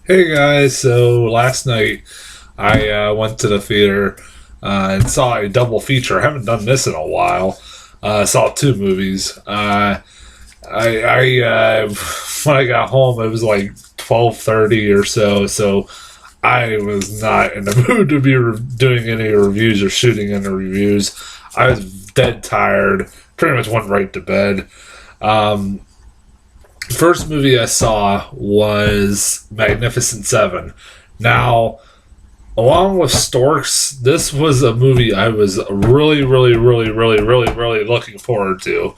Hey guys, so last night I went to the theater and saw a double feature. I haven't done this in a while. Saw two movies. I when I got home, it was like 12:30 or so. So I was not in the mood to be doing any reviews or shooting any reviews. I was dead tired. Pretty much went right to bed. Um, First movie I saw was Magnificent Seven. Now, along with Storks, this was a movie I was really looking forward to.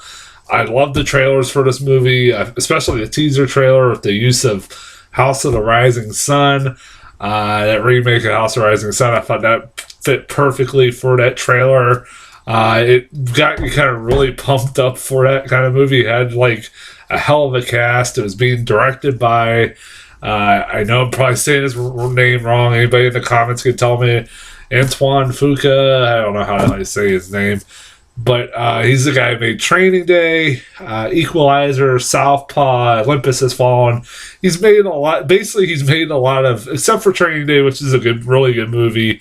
I love the trailers for this movie, especially the teaser trailer with the use of House of the Rising Sun. That remake of House of the Rising Sun, I thought that fit perfectly for that trailer. It got you kind of really pumped up for that kind of movie. It had like a hell of a cast. It was being directed by, I know I'm probably saying his name wrong. Anybody in the comments can tell me. Antoine Fuqua. I don't know how to say his name. But he's the guy who made Training Day, Equalizer, Southpaw, Olympus Has Fallen. He's made a lot. Basically, he's made a lot of, except for Training Day, which is a really good movie.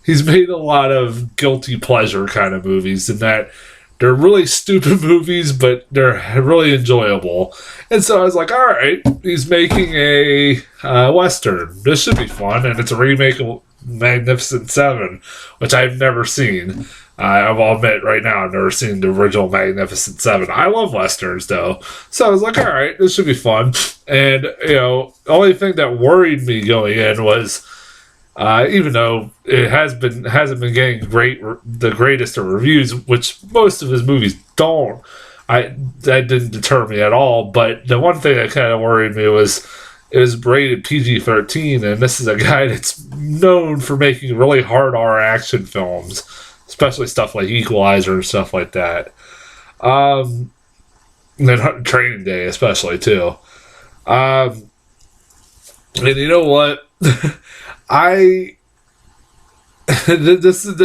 He's made a lot of guilty pleasure kind of movies, in that they're really stupid movies, but they're really enjoyable. And so I was like, all right, he's making a Western. This should be fun. And it's a remake of Magnificent Seven, which I've never seen. I'll admit right now, I've never seen the original Magnificent Seven. I love Westerns, though. So I was like, all right, this should be fun. And, the only thing that worried me going in was, even though it hasn't been getting the greatest of reviews, which most of his movies don't, that didn't deter me at all. But the one thing that kind of worried me was it was rated PG-13, and this is a guy that's known for making really hard R action films, especially stuff like Equalizer and stuff like that. And then Training Day, especially too. And you know what? I this is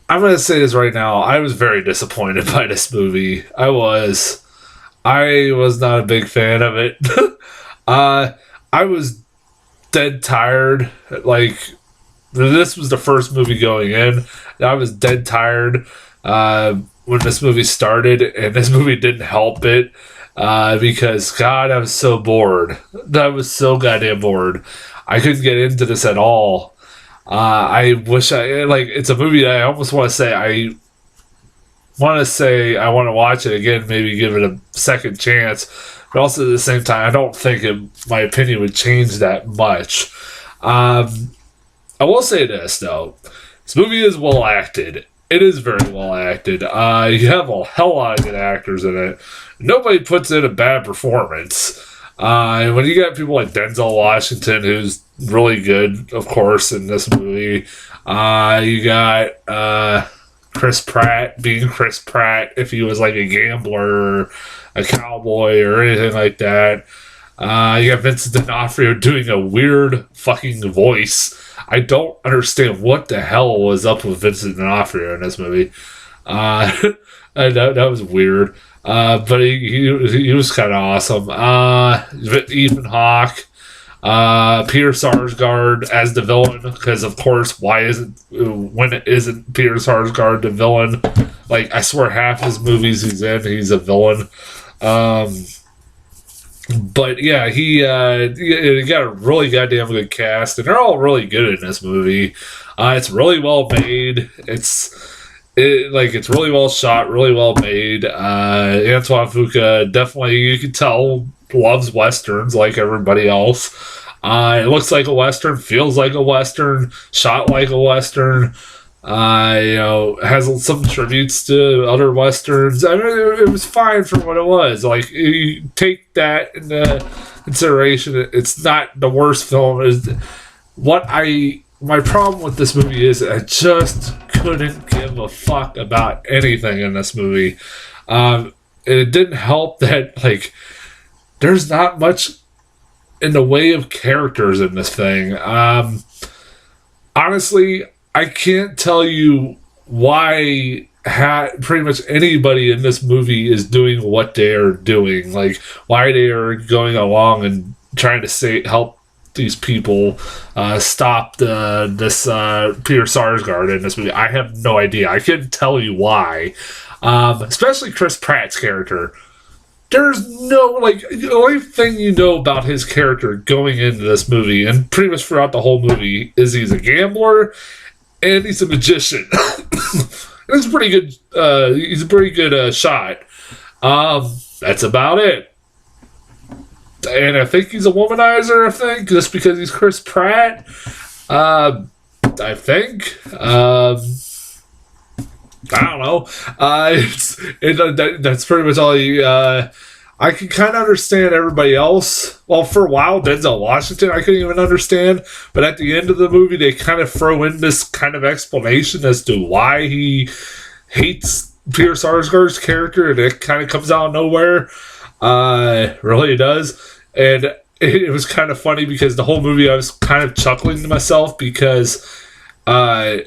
I'm gonna say this right now. I was very disappointed by this movie. I was not a big fan of it. I was dead tired. Like, this was the first movie going in. I was dead tired when this movie started, and this movie didn't help it. Because God, I was so bored. I was so goddamn bored. I couldn't get into this at all. I wish it's a movie that I almost want to say I want to watch it again, maybe give it a second chance. But also at the same time, I don't think my opinion would change that much. I will say this though. This movie is well acted. It is very well acted. You have a hell lot of good actors in it. Nobody puts in a bad performance. And when you got people like Denzel Washington, who's really good, of course, in this movie, you got Chris Pratt being Chris Pratt if he was like a gambler, or a cowboy, or anything like that. You got Vincent D'Onofrio doing a weird fucking voice. I don't understand what the hell was up with Vincent D'Onofrio in this movie. That was weird. But he was kind of awesome. Ethan Hawke, Peter Sarsgaard as the villain, because of course, when it isn't Peter Sarsgaard the villain? Like, I swear half his movies he's a villain. But yeah, he got a really goddamn good cast, and they're all really good in this movie. It's really well made. It's really well shot, really well made. Antoine Fuqua definitely, you can tell, loves westerns like everybody else. It looks like a western, feels like a western, shot like a western. Has some tributes to other westerns. I mean, it was fine for what it was. Like, you take that into consideration, it's not the worst film. My problem with this movie is I just couldn't give a fuck about anything in this movie. And it didn't help that, like, there's not much in the way of characters in this thing. Honestly, I can't tell you why pretty much anybody in this movie is doing what they are doing. Like, why they are going along and trying to help these people stop this Peter Sarsgaard in this movie. I have no idea. I couldn't tell you why. Especially Chris Pratt's character. There's no, like, the only thing you know about his character going into this movie, and pretty much throughout the whole movie, is he's a gambler and he's a magician. He's a pretty good shot. That's about it. And I think he's a womanizer, just because he's Chris Pratt. I think. I don't know. That's pretty much all you. I can kind of understand everybody else. Well, for a while, Denzel Washington, I couldn't even understand. But at the end of the movie, they kind of throw in this kind of explanation as to why he hates Peter Sarsgaard's character, and it kind of comes out of nowhere. Really, it does. And it was kind of funny because the whole movie I was kind of chuckling to myself because the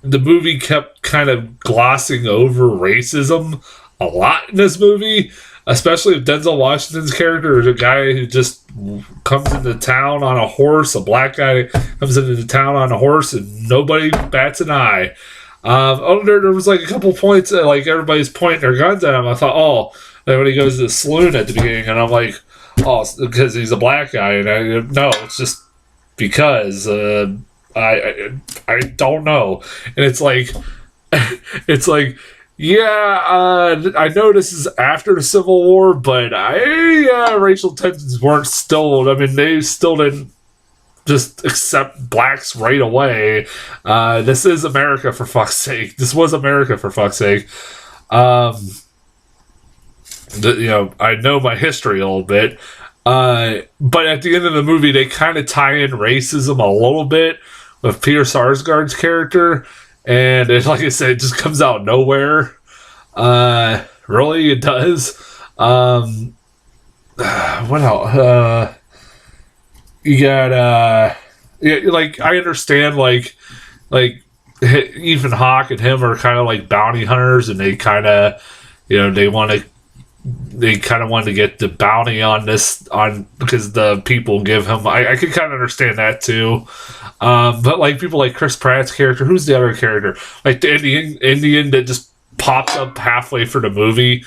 movie kept kind of glossing over racism a lot in this movie, especially with Denzel Washington's character, a guy who just comes into town on a horse, a black guy comes into town on a horse, and nobody bats an eye. There was like a couple points that, like, everybody's pointing their guns at him. I thought, when he goes to the saloon at the beginning, and I'm like, because he's a black guy, and no, it's just because I don't know. And it's like I know this is after the Civil War, but racial tensions weren't still. I mean, they still didn't just accept blacks right away. This is America, for fuck's sake. This was America, for fuck's sake. I know my history a little bit. But at the end of the movie, they kind of tie in racism a little bit with Peter Sarsgaard's character, and like I said, it just comes out of nowhere. Really, it does. What else? You got like, I understand, like Ethan Hawke and him are kind of like bounty hunters, and they kind of wanted to get the bounty on because the people give him. I could kind of understand that too. But like people like Chris Pratt's character, who's the other character? Like the Indian that just pops up halfway through the movie,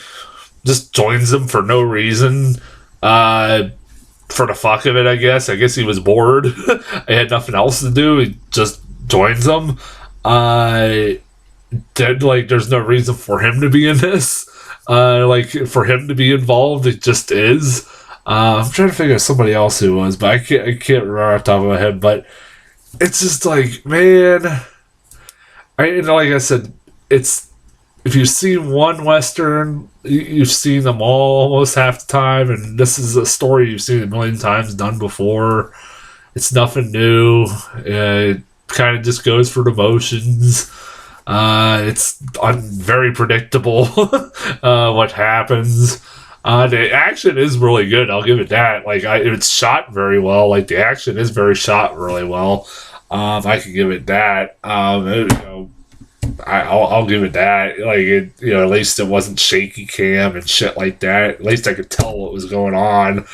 just joins them for no reason. For the fuck of it, I guess. I guess he was bored. He had nothing else to do. He just joins them. There's no reason for him to be in this. For him to be involved, it just is. I'm trying to figure out somebody else who was, but I can't remember off the top of my head. But it's just like, man, like I said, it's, if you've seen one Western, you've seen them all almost half the time, and this is a story you've seen a million times done before. It's nothing new. It kind of just goes for the motions. It's very predictable what happens. The action is really good. I'll give it that. Like, it's shot very well. Like, the action is shot really well. I can give it that. I'll give it that. Like, at least it wasn't shaky cam and shit like that. At least I could tell what was going on.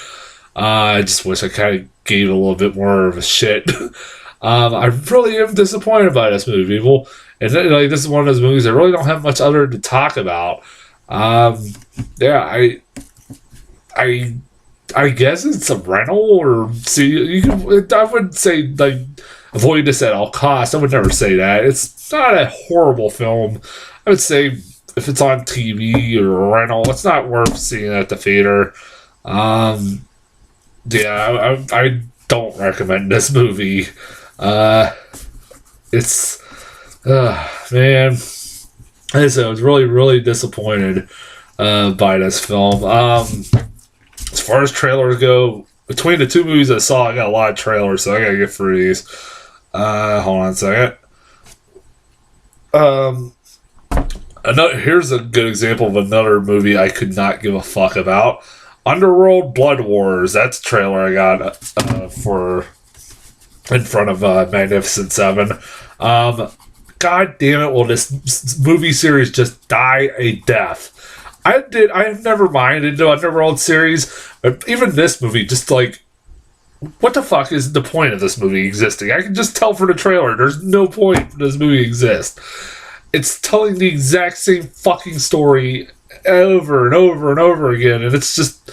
I just wish I kind of gave it a little bit more of a shit. I really am disappointed by this movie, people. And this is one of those movies I really don't have much other to talk about. I guess it's a rental, or I wouldn't say like avoid this at all costs. I would never say that. It's not a horrible film. I would say if it's on TV or a rental, it's not worth seeing at the theater. I don't recommend this movie. It's man, I was really, really disappointed by this film. As far as trailers go, between the two movies I saw, I got a lot of trailers, so I gotta get through these. Hold on a second. Here's a good example of another movie I could not give a fuck about. Underworld Blood Wars. That's a trailer I got for in front of Magnificent Seven. God damn it, will this movie series just die a death? I never minded the Underworld series, but even this movie, just like, what the fuck is the point of this movie existing? I can just tell from the trailer, there's no point for this movie exist. It's telling the exact same fucking story over and over and over again, and it's just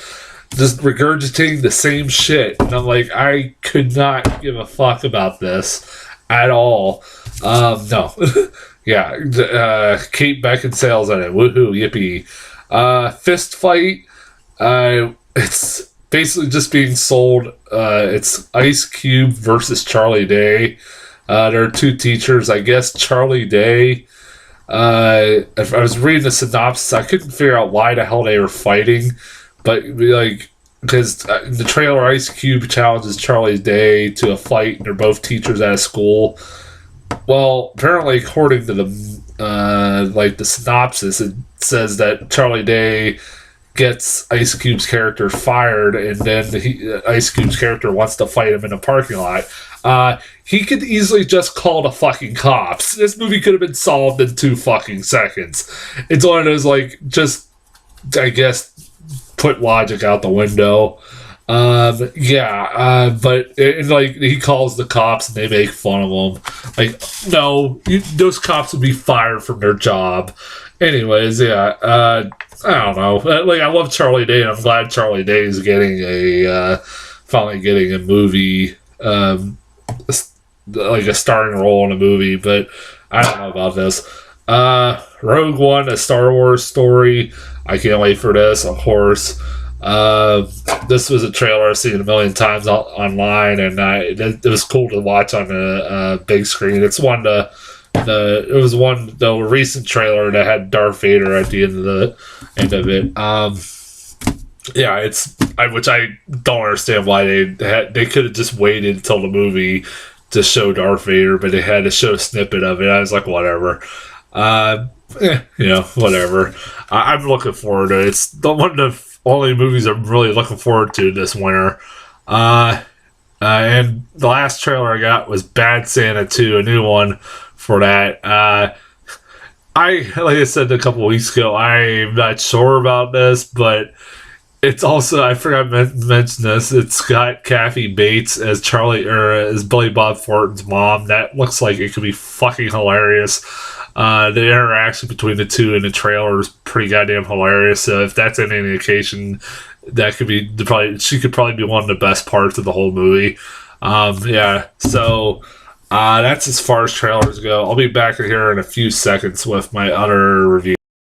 regurgitating the same shit. And I'm like, I could not give a fuck about this at all. No. Yeah, Kate Beckinsale's in it. Woohoo, yippee. Fist fight. It's basically just being sold. It's Ice Cube versus Charlie Day. There are two teachers. I guess Charlie Day. If I was reading the synopsis, I couldn't figure out why the hell they were fighting, but like, because in the trailer, Ice Cube challenges Charlie Day to a fight, and they're both teachers at a school. Well, apparently, according to the synopsis, it says that Charlie Day gets Ice Cube's character fired, and then Ice Cube's character wants to fight him in a parking lot. He could easily just call the fucking cops. This movie could have been solved in 2 fucking seconds. It's one of those, like, just, I guess, put logic out the window. But he calls the cops and they make fun of him. Like, no, those cops would be fired from their job. Anyways, yeah, I don't know. Like, I love Charlie Day, and I'm glad Charlie Day is finally getting a movie, like a starring role in a movie, but I don't know about this. Rogue One, a Star Wars story. I can't wait for this, of course. This was a trailer I've seen a million times online, and it was cool to watch on a big screen. It's the recent trailer that had Darth Vader at the end of it. Which I don't understand why they could have just waited until the movie to show Darth Vader, but they had to show a snippet of it. I was like, whatever. Whatever. I'm looking forward to it. It's one of the only movies I'm really looking forward to this winter. And the last trailer I got was Bad Santa 2, a new one for that. Like I said a couple weeks ago, I'm not sure about this, but it's also, I forgot to mention this, it's got Kathy Bates as as Billy Bob Thornton's mom. That looks like it could be fucking hilarious. The interaction between the two in the trailer is pretty goddamn hilarious. So if that's any indication, that could be she could probably be one of the best parts of the whole movie. So that's as far as trailers go. I'll be back here in a few seconds with my other review.